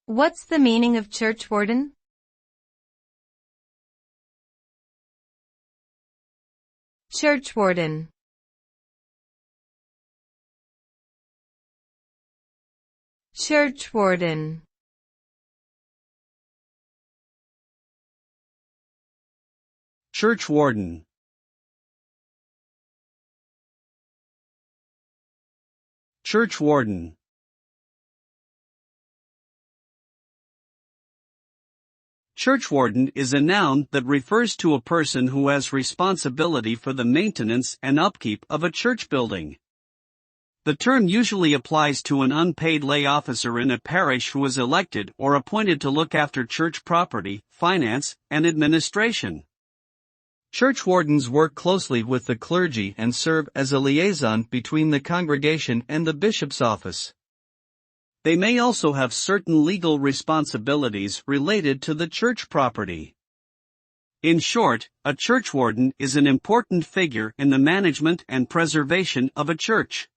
What's the meaning of churchwarden? Churchwarden. Churchwarden. Churchwarden. Churchwarden. Churchwarden is a noun that refers to a person who has responsibility for the maintenance and upkeep of a church building. The term usually applies to an unpaid lay officer in a parish who is elected or appointed to look after church property, finance, and administration. Churchwardens work closely with the clergy and serve as a liaison between the congregation and the bishop's office. They may also have certain legal responsibilities related to the church property. In short, a churchwarden is an important figure in the management and preservation of a church.